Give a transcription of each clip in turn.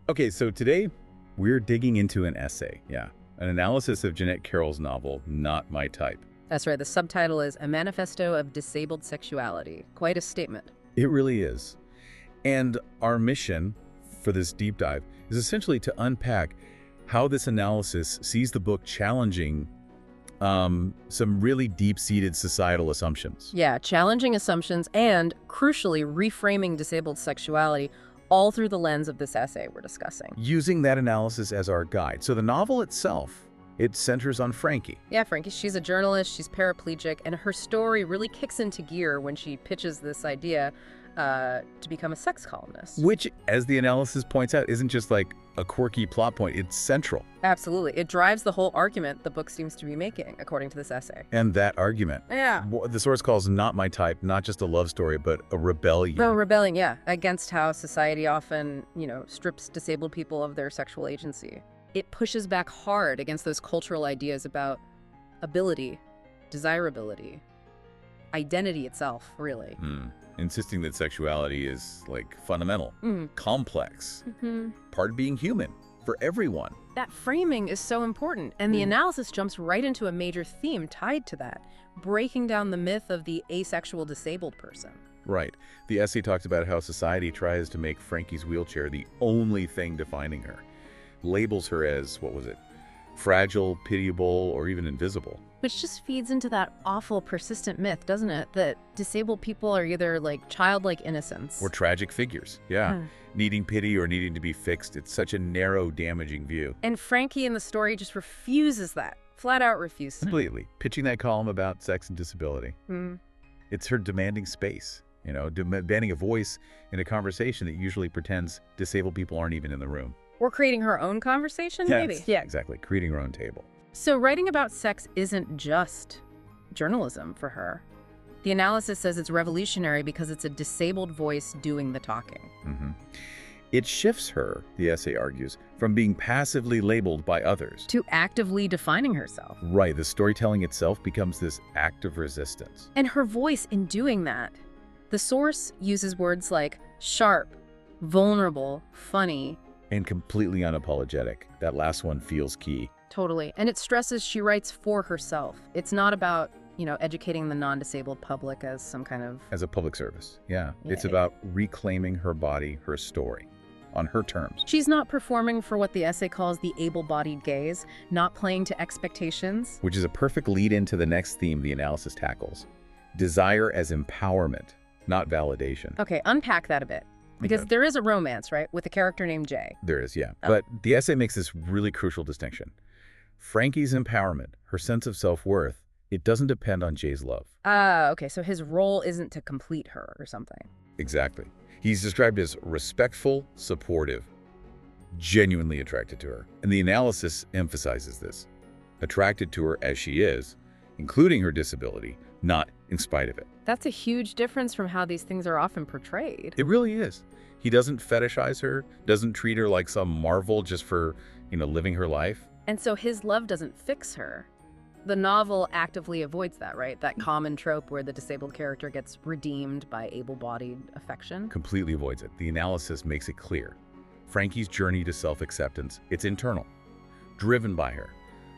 Okay, so today we're digging into an essay, an analysis of Jeannette Carroll's novel, Not My Type. That's right. The subtitle is A Manifesto of Disabled Sexuality. Quite a statement. It really is. And our mission for this deep dive is essentially to unpack how this analysis sees the book challenging some really deep-seated societal assumptions. Yeah, challenging assumptions and, crucially, reframing disabled sexuality all through the lens of this essay we're discussing. Using that analysis as our guide. So the novel itself, it centers on Frankie. Yeah, Frankie, she's a journalist, she's paraplegic, and her story really kicks into gear when she pitches this idea to become a sex columnist. Which, as the analysis points out, isn't just like a quirky plot point, it's central. Absolutely. It drives the whole argument the book seems to be making, according to this essay. And that argument, the source calls Not My Type, not just a love story, but a rebellion. Well, rebelling, yeah, against how society often, strips disabled people of their sexual agency. It pushes back hard against those cultural ideas about ability, desirability, identity itself, really. Insisting that sexuality is, fundamental, complex, part of being human, for everyone. That framing is so important, and the analysis jumps right into a major theme tied to that, breaking down the myth of the asexual disabled person. Right. The essay talks about how society tries to make Frankie's wheelchair the only thing defining her. Labels her as, fragile, pitiable, or even invisible. Which just feeds into that awful, persistent myth, doesn't it? That disabled people are either childlike innocence. Or tragic figures, needing pity or needing to be fixed. It's such a narrow, damaging view. And Frankie in the story just refuses that. Flat out refuses. Completely. Pitching that column about sex and disability. It's her demanding space, demanding a voice in a conversation that usually pretends disabled people aren't even in the room. Or creating her own conversation, maybe? Yeah, exactly. Creating her own table. So writing about sex isn't just journalism for her. The analysis says it's revolutionary because it's a disabled voice doing the talking. It shifts her, the essay argues, from being passively labeled by others to actively defining herself. Right. The storytelling itself becomes this act of resistance. And her voice in doing that. The source uses words like sharp, vulnerable, funny, and completely unapologetic. That last one feels key. Totally. And it stresses she writes for herself. It's not about, educating the non-disabled public as some kind of... As a public service, yeah. It's about reclaiming her body, her story, on her terms. She's not performing for what the essay calls the able-bodied gaze, not playing to expectations. Which is a perfect lead into the next theme the analysis tackles. Desire as empowerment, not validation. Okay, unpack that a bit. Because there is a romance, right, with a character named Jay. There is, yeah. But the essay makes this really crucial distinction. Frankie's empowerment, her sense of self-worth, it doesn't depend on Jay's love. Okay, so his role isn't to complete her or something. Exactly. He's described as respectful, supportive, genuinely attracted to her. And the analysis emphasizes this. Attracted to her as she is, including her disability, not in spite of it. That's a huge difference from how these things are often portrayed. It really is. He doesn't fetishize her, doesn't treat her like some marvel just for, living her life. And so his love doesn't fix her. The novel actively avoids that, right? That common trope where the disabled character gets redeemed by able-bodied affection. Completely avoids it. The analysis makes it clear. Frankie's journey to self-acceptance, it's internal, driven by her,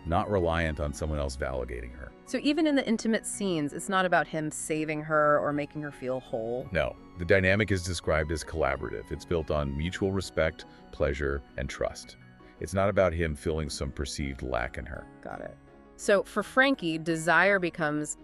not reliant on someone else validating her. So even in the intimate scenes, it's not about him saving her or making her feel whole. No, the dynamic is described as collaborative. It's built on mutual respect, pleasure, and trust. It's not about him filling some perceived lack in her. Got it. So for Frankie, desire becomes,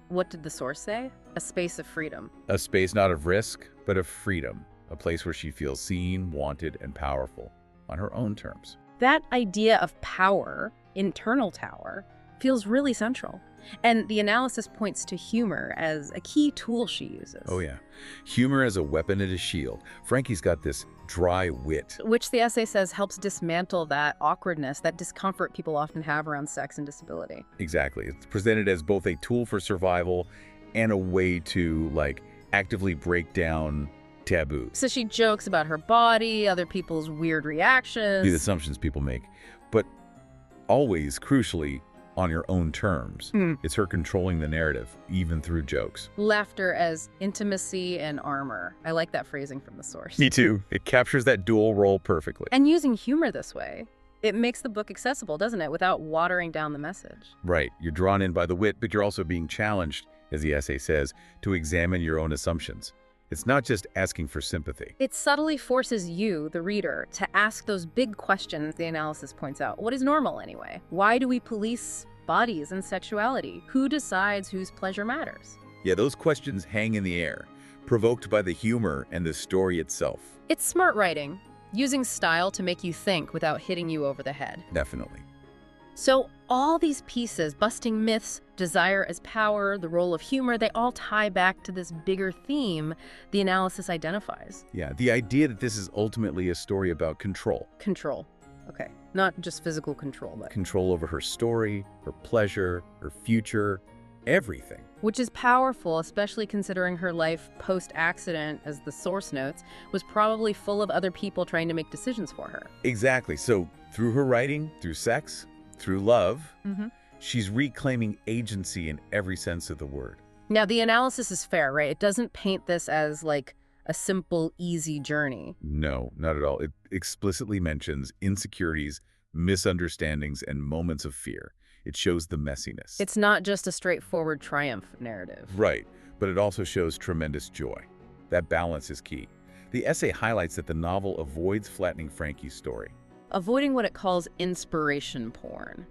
what did the source say? A space of freedom. A space not of risk, but of freedom. A place where she feels seen, wanted, and powerful on her own terms. That idea of power, internal power, feels really central. And the analysis points to humor as a key tool she uses. Oh yeah. Humor as a weapon and a shield. Frankie's got this dry wit. Which the essay says helps dismantle that awkwardness, that discomfort people often have around sex and disability. Exactly. It's presented as both a tool for survival and a way to, actively break down taboos. So she jokes about her body, other people's weird reactions. The assumptions people make. But always, crucially, on your own terms. It's her controlling the narrative, even through jokes. Laughter as intimacy and armor. I like that phrasing from the source. Me too. It captures that dual role perfectly. And using humor this way, it makes the book accessible, doesn't it, without watering down the message? Right. You're drawn in by the wit, but you're also being challenged, as the essay says, to examine your own assumptions. It's not just asking for sympathy. It subtly forces you, the reader, to ask those big questions the analysis points out. What is normal anyway? Why do we police bodies and sexuality? Who decides whose pleasure matters? Yeah, those questions hang in the air, provoked by the humor and the story itself. It's smart writing, using style to make you think without hitting you over the head. Definitely. So all these pieces, busting myths, desire as power, the role of humor, they all tie back to this bigger theme the analysis identifies. Yeah, the idea that this is ultimately a story about control. Control. Okay. Not just physical control, but Control over her story, her pleasure, her future, everything. which is powerful, especially considering her life post-accident, as the source notes, was probably full of other people trying to make decisions for her. Exactly. So through her writing, through sex, through love, she's reclaiming agency in every sense of the word. Now, the analysis is fair, right? It doesn't paint this as like a simple, easy journey. No, not at all. It explicitly mentions insecurities, misunderstandings, and moments of fear. It shows the messiness. It's not just a straightforward triumph narrative. Right, but it also shows tremendous joy. That balance is key. The essay highlights that the novel avoids flattening Frankie's story. Avoiding what it calls inspiration porn.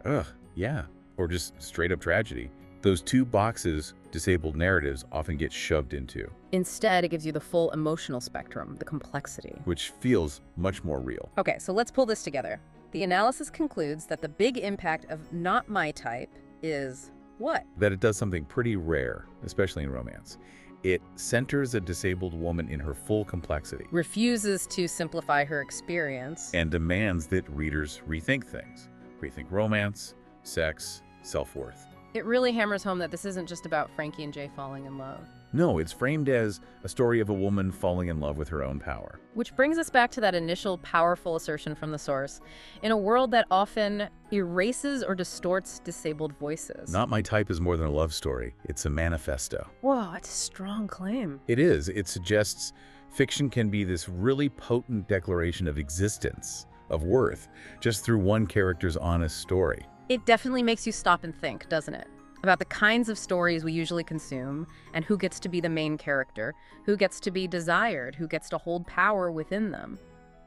Ugh, yeah. Or just straight-up tragedy. Those two boxes disabled narratives often get shoved into, Instead, it gives you the full emotional spectrum, the complexity. which feels much more real. Okay, so let's pull this together. The analysis concludes that the big impact of not my type is what? That it does something pretty rare, especially in romance. It centers a disabled woman in her full complexity Refuses to simplify her experience. and demands that readers rethink things. Rethink romance, sex, self-worth. It really hammers home that this isn't just about Frankie and Jay falling in love. No, it's framed as a story of a woman falling in love with her own power. Which brings us back to that initial powerful assertion from the source. In a world that often erases or distorts disabled voices. Not My Type is more than a love story. It's a manifesto. Whoa, that's a strong claim. It is. It suggests fiction can be this really potent declaration of existence, of worth, just through one character's honest story. It definitely makes you stop and think, doesn't it? About the kinds of stories we usually consume and who gets to be the main character, who gets to be desired, who gets to hold power within them.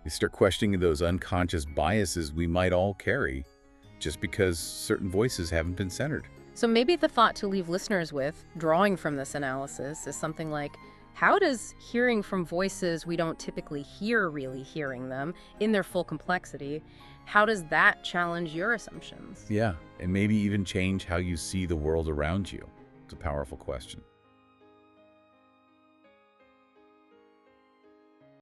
You start questioning those unconscious biases we might all carry just because certain voices haven't been centered. So maybe the thought to leave listeners with, drawing from this analysis, is something like, how does hearing from voices we don't typically hear really hearing them in their full complexity, how does that challenge your assumptions? Yeah, and maybe even change how you see the world around you. It's a powerful question.